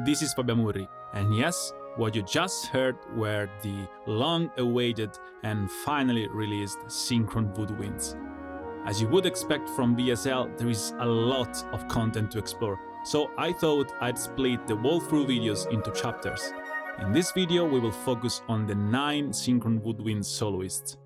this is Fabio Murri, and yes, what you just heard were the long-awaited and finally released Synchron Woodwinds. As you would expect from VSL, there is a lot of content to explore, so I thought I'd split the walkthrough videos into chapters. In this video, we will focus on the 9 Synchron Woodwind soloists.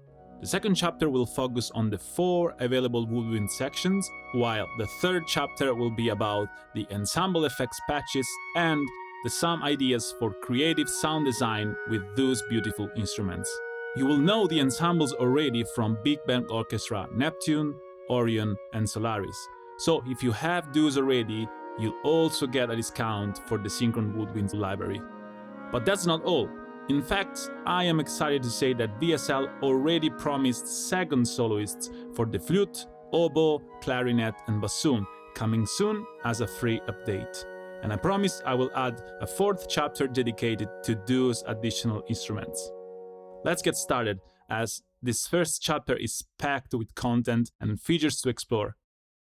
The second chapter will focus on the 4 available woodwind sections, while the third chapter will be about the ensemble effects patches and some ideas for creative sound design with those beautiful instruments. You will know the ensembles already from Big Band Orchestra Neptune, Orion and Solaris. So if you have those already, you'll also get a discount for the Synchron Woodwinds library. But that's not all. In fact, I am excited to say that VSL already promised second soloists for the flute, oboe, clarinet and bassoon, coming soon as a free update. And I promise I will add a 4th chapter dedicated to those additional instruments. Let's get started, as this first chapter is packed with content and features to explore.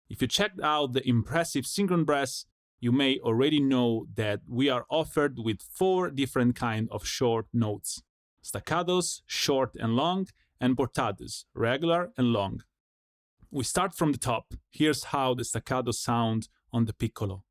If you checked out the impressive Synchron Brass, you may already know that we are offered with 4 different kinds of short notes: staccatos, short and long, and portatos, regular and long. We start from the top. Here's how the staccatos sound on the piccolo.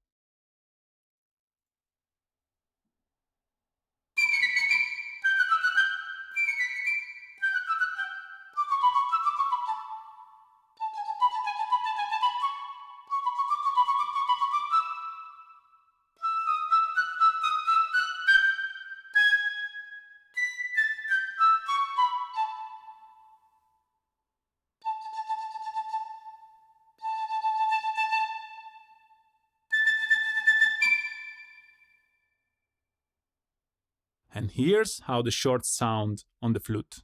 And here's how the shorts sound on the flute.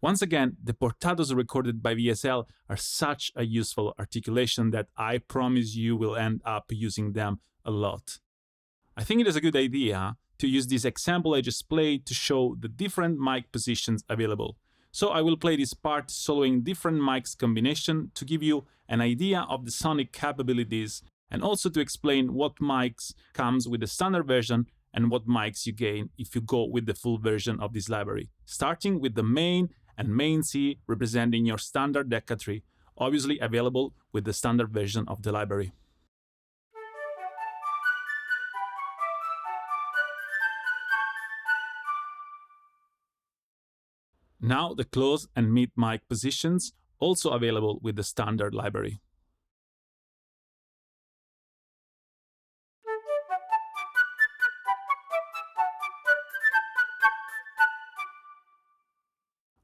Once again, the portatos recorded by VSL are such a useful articulation that I promise you will end up using them a lot. I think it is a good idea to use this example I just played to show the different mic positions available. So I will play this part soloing different mics combination to give you an idea of the sonic capabilities and also to explain what mics comes with the standard version and what mics you gain if you go with the full version of this library, starting with the main and main C representing your standard Decca tree, obviously available with the standard version of the library. Now the close and mid mic positions, also available with the standard library.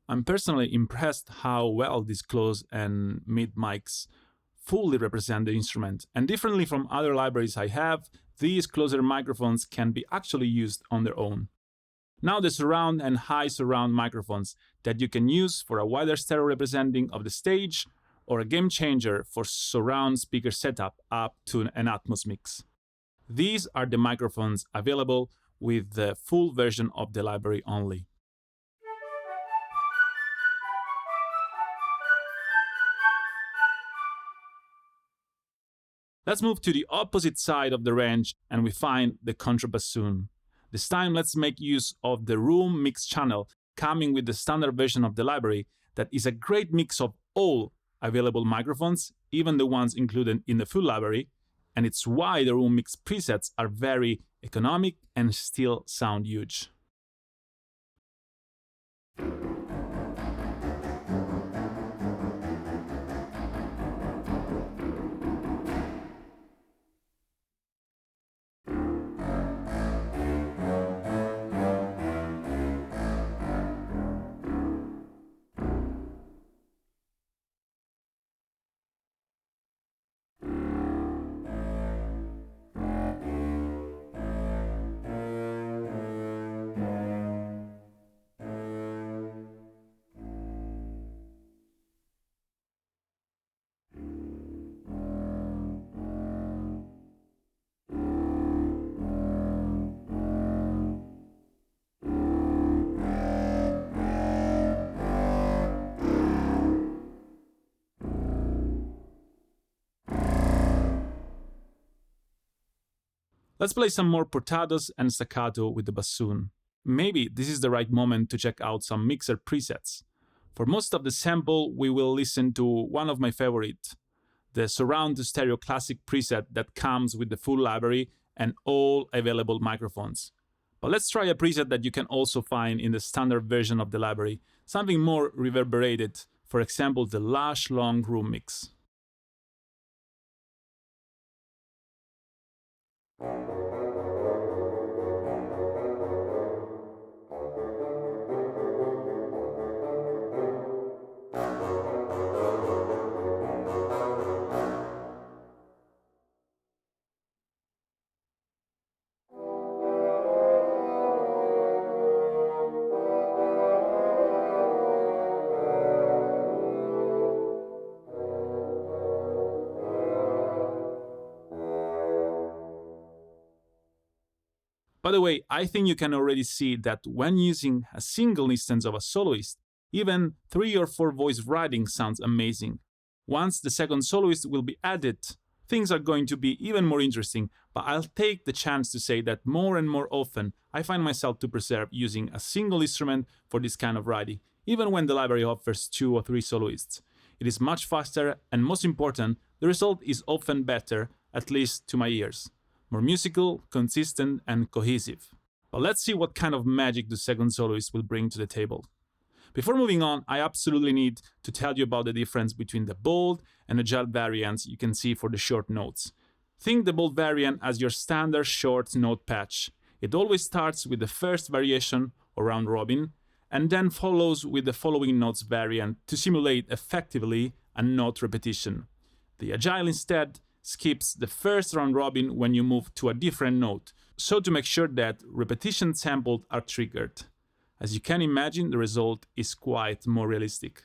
I'm personally impressed how well these close and mid mics fully represent the instrument, and differently from other libraries I have, these closer microphones can be actually used on their own. Now the surround and high surround microphones that you can use for a wider stereo representing of the stage or a game changer for surround speaker setup up to an Atmos mix. These are the microphones available with the full version of the library only. Let's move to the opposite side of the range and we find the contrabassoon. This time let's make use of the room mix channel coming with the standard version of the library that is a great mix of all available microphones, even the ones included in the full library, and it's why the room mix presets are very economic, and still sound huge. Let's play some more portados and staccato with the bassoon. Maybe this is the right moment to check out some mixer presets. For most of the sample, we will listen to one of my favorites, the Surround Stereo Classic preset that comes with the full library and all available microphones. But let's try a preset that you can also find in the standard version of the library, something more reverberated, for example the Lush Long Room Mix. By the way, I think you can already see that when using a single instance of a soloist, even 3 or 4 voice writing sounds amazing. Once the second soloist will be added, things are going to be even more interesting, but I'll take the chance to say that more and more often I find myself to preserve using a single instrument for this kind of writing, even when the library offers 2 or 3 soloists. It is much faster, and most important, the result is often better, at least to my ears. More musical, consistent, and cohesive. But let's see what kind of magic the second soloist will bring to the table. Before moving on, I absolutely need to tell you about the difference between the bold and agile variants you can see for the short notes. Think the bold variant as your standard short note patch. It always starts with the first variation, or round robin, and then follows with the following notes variant to simulate effectively a note repetition. The agile instead skips the first round robin when you move to a different note, so to make sure that repetition samples are triggered. As you can imagine, the result is quite more realistic.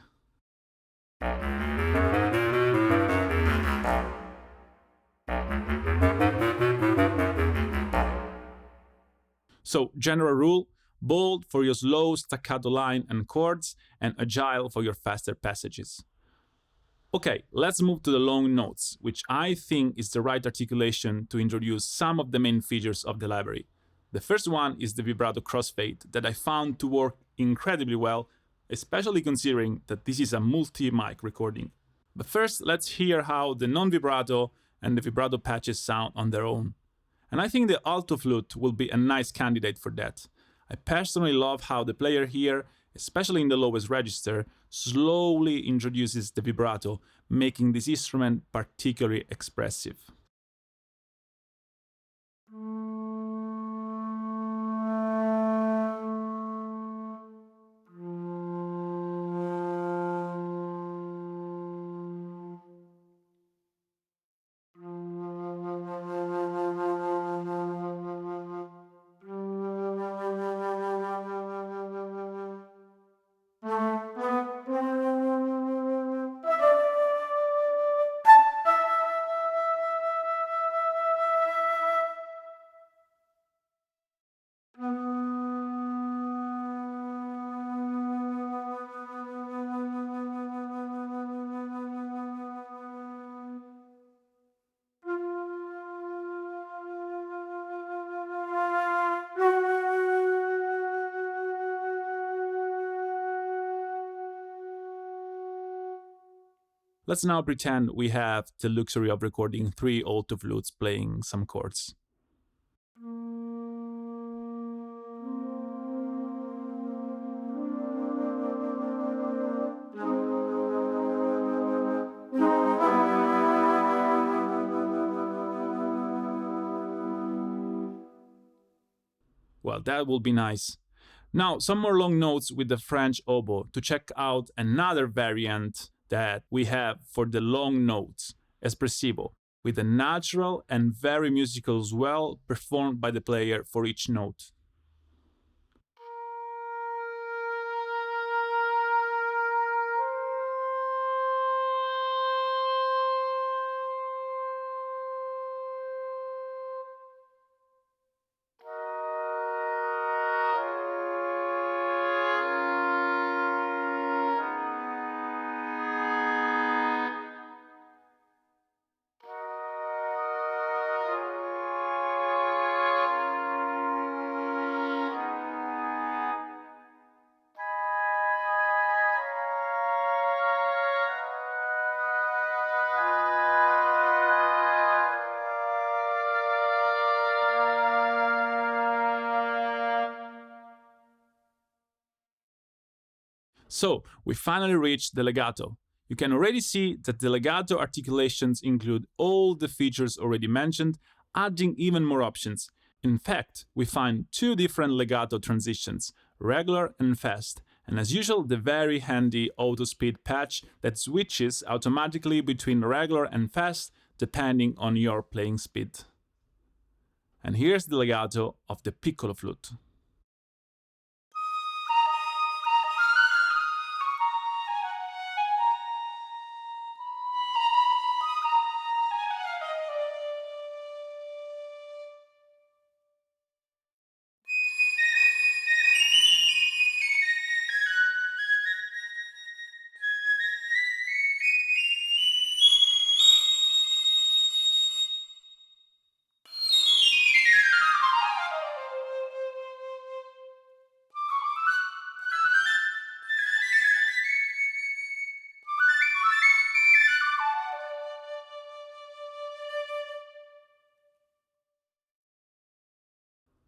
So, general rule, bold for your slow staccato line and chords, and agile for your faster passages. Okay, let's move to the long notes, which I think is the right articulation to introduce some of the main features of the library. The first one is the vibrato crossfade that I found to work incredibly well, especially considering that this is a multi-mic recording. But first, let's hear how the non-vibrato and the vibrato patches sound on their own. And I think the alto flute will be a nice candidate for that. I personally love how the player here, especially in the lowest register, slowly introduces the vibrato, making this instrument particularly expressive. Let's now pretend we have the luxury of recording 3 alto flutes playing some chords. Well, that would be nice. Now, some more long notes with the French oboe to check out another variant that we have for the long notes, espressivo, with a natural and very musical swell performed by the player for each note. So, we finally reached the legato. You can already see that the legato articulations include all the features already mentioned, adding even more options. In fact, we find two different legato transitions, regular and fast, and as usual the very handy auto speed patch that switches automatically between regular and fast depending on your playing speed. And here's the legato of the piccolo flute.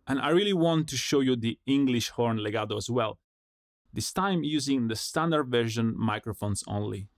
And I really want to show you the English horn legato as well, this time using the standard version microphones only.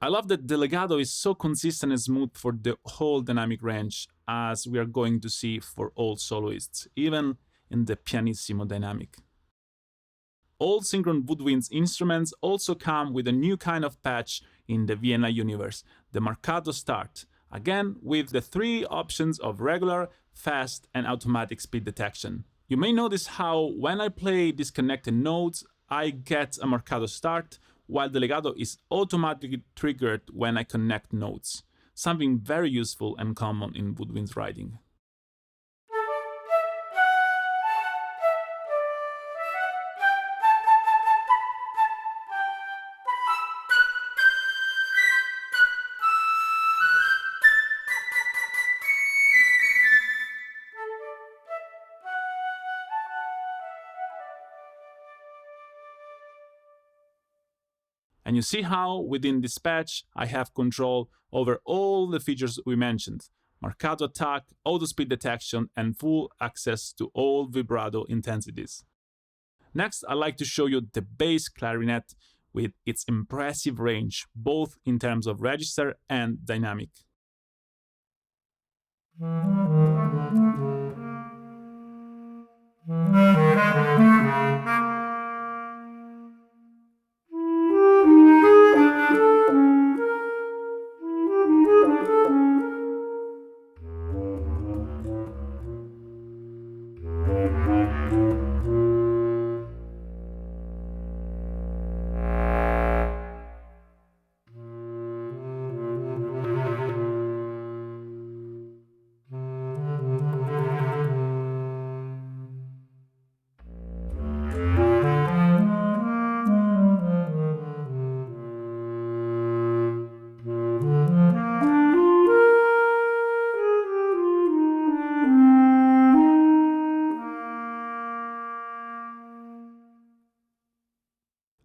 I love that the legato is so consistent and smooth for the whole dynamic range, as we are going to see for all soloists, even in the pianissimo dynamic. All Synchron Woodwinds instruments also come with a new kind of patch in the Vienna universe, the Marcato Start, again with the three options of regular, fast, and automatic speed detection. You may notice how when I play disconnected notes, I get a Marcato Start, while the legato is automatically triggered when I connect notes, something very useful and common in woodwinds writing. And you see how, within this patch, I have control over all the features we mentioned: Marcato attack, auto speed detection, and full access to all vibrato intensities. Next, I'd like to show you the bass clarinet with its impressive range, both in terms of register and dynamic.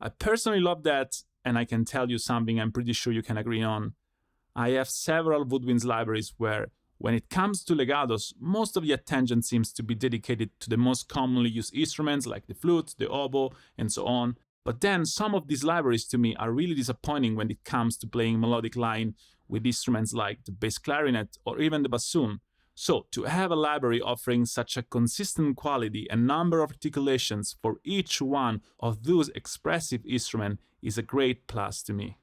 I personally love that, and I can tell you something I'm pretty sure you can agree on. I have several woodwinds libraries where, when it comes to legatos, most of the attention seems to be dedicated to the most commonly used instruments like the flute, the oboe, and so on. But then some of these libraries to me are really disappointing when it comes to playing melodic line with instruments like the bass clarinet or even the bassoon. So, to have a library offering such a consistent quality and number of articulations for each one of those expressive instruments is a great plus to me.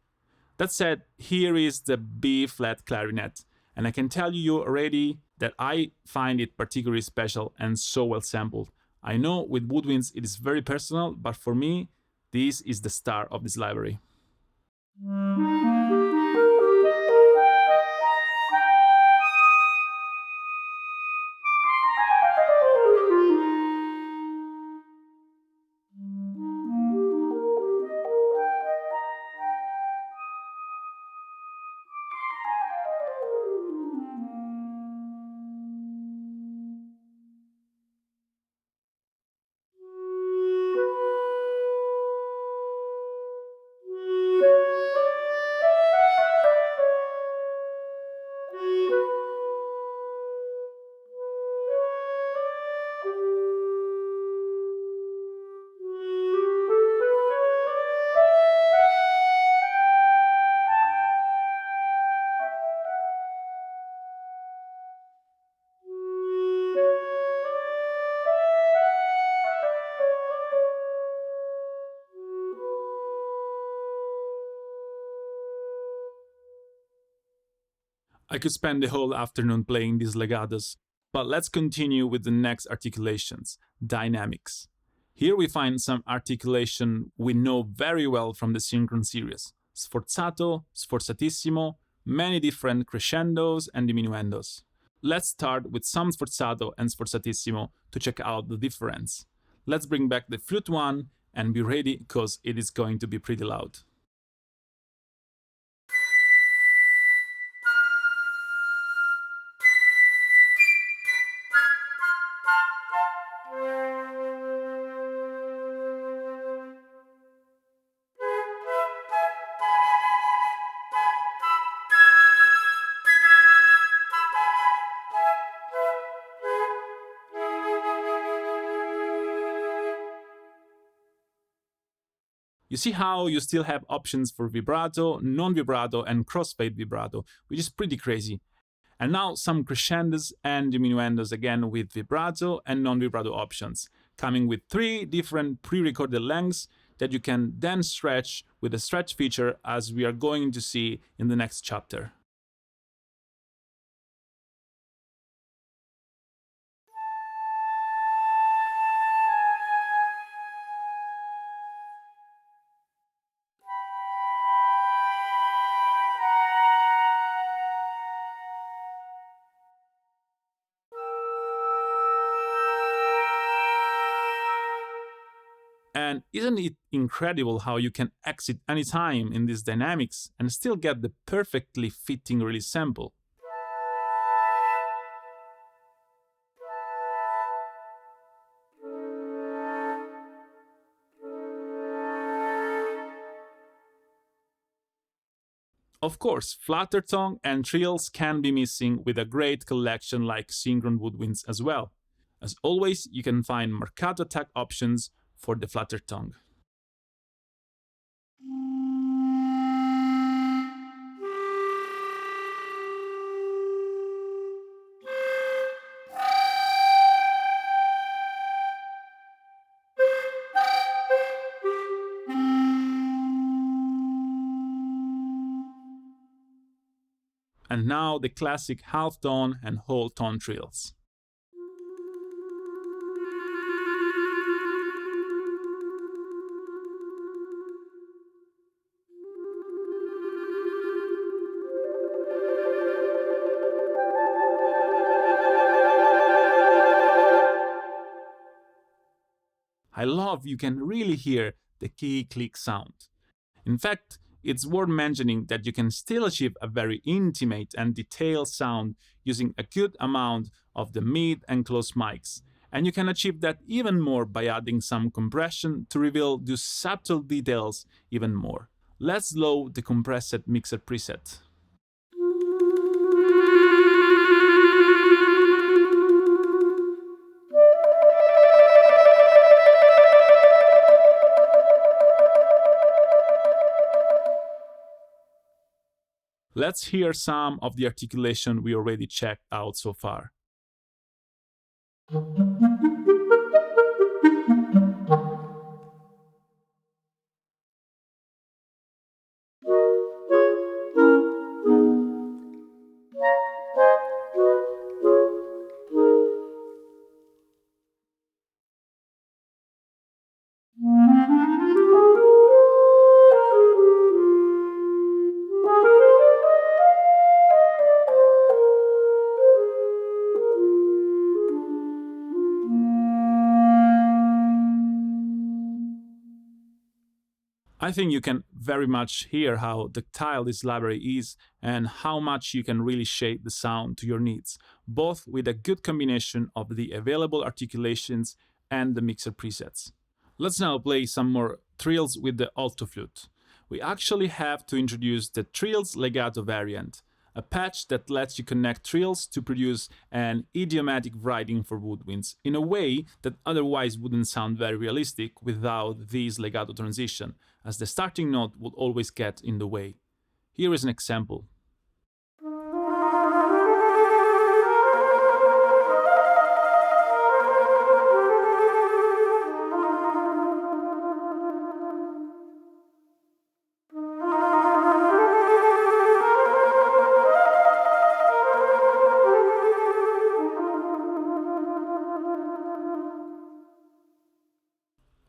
That said, here is the B flat clarinet, and I can tell you already that I find it particularly special and so well sampled. I know with woodwinds it is very personal, but for me, this is the star of this library. I could spend the whole afternoon playing these legatos, but let's continue with the next articulations, dynamics. Here we find some articulation we know very well from the synchron series, sforzato, sforzatissimo, many different crescendos and diminuendos. Let's start with some sforzato and sforzatissimo to check out the difference. Let's bring back the flute one and be ready because it is going to be pretty loud. You see how you still have options for vibrato, non-vibrato, and crossfade vibrato, which is pretty crazy. And now some crescendos and diminuendos again with vibrato and non-vibrato options, coming with 3 different pre-recorded lengths that you can then stretch with a stretch feature as we are going to see in the next chapter. And isn't it incredible how you can exit anytime in these dynamics and still get the perfectly fitting release sample? Of course, flutter tongue and trills can be missing with a great collection like Synchron Woodwinds as well. As always, you can find Marcato attack options for the flutter tongue. And now the classic half-tone and whole-tone trills. I love you can really hear the key click sound. In fact, it's worth mentioning that you can still achieve a very intimate and detailed sound using a good amount of the mid and close mics, and you can achieve that even more by adding some compression to reveal those subtle details even more. Let's load the compressed mixer preset. Let's hear some of the articulation we already checked out so far. I think you can very much hear how tactile this library is and how much you can really shape the sound to your needs, both with a good combination of the available articulations and the mixer presets. Let's now play some more trills with the alto flute. We actually have to introduce the trills legato variant, a patch that lets you connect trills to produce an idiomatic writing for woodwinds in a way that otherwise wouldn't sound very realistic without this legato transition, as the starting note would always get in the way. Here is an example.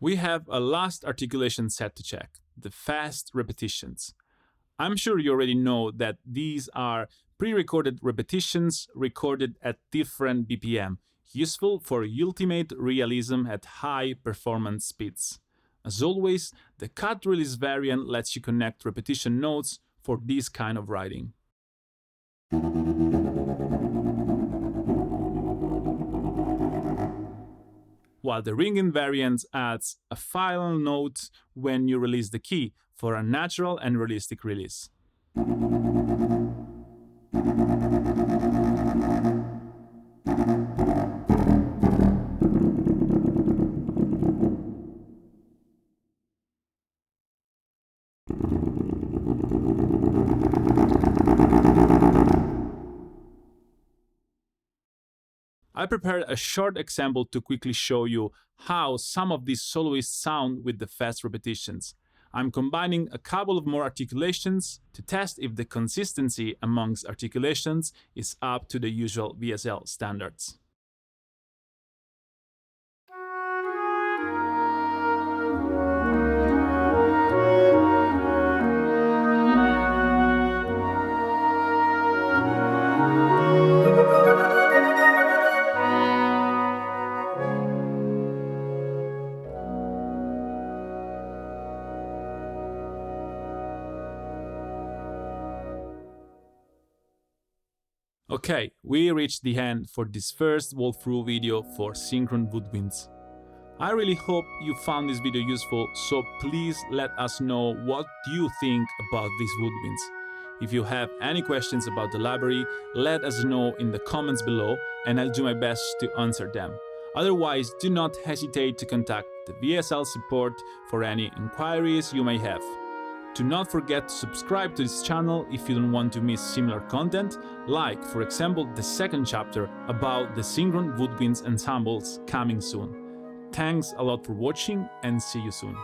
We have a last articulation set to check, the fast repetitions. I'm sure you already know that these are pre-recorded repetitions recorded at different BPM, useful for ultimate realism at high performance speeds. As always, the cut release variant lets you connect repetition notes for this kind of writing. While the ringing variant adds a final note when you release the key for a natural and realistic release. I prepared a short example to quickly show you how some of these soloists sound with the fast repetitions. I'm combining a couple of more articulations to test if the consistency amongst articulations is up to the usual VSL standards. Okay, we reached the end for this first walkthrough video for Synchron Woodwinds. I really hope you found this video useful, so please let us know what you think about these woodwinds. If you have any questions about the library, let us know in the comments below and I'll do my best to answer them. Otherwise, do not hesitate to contact the VSL support for any inquiries you may have. Do not forget to subscribe to this channel if you don't want to miss similar content, like, for example, the second chapter about the Synchron Woodwinds ensembles coming soon. Thanks a lot for watching and see you soon.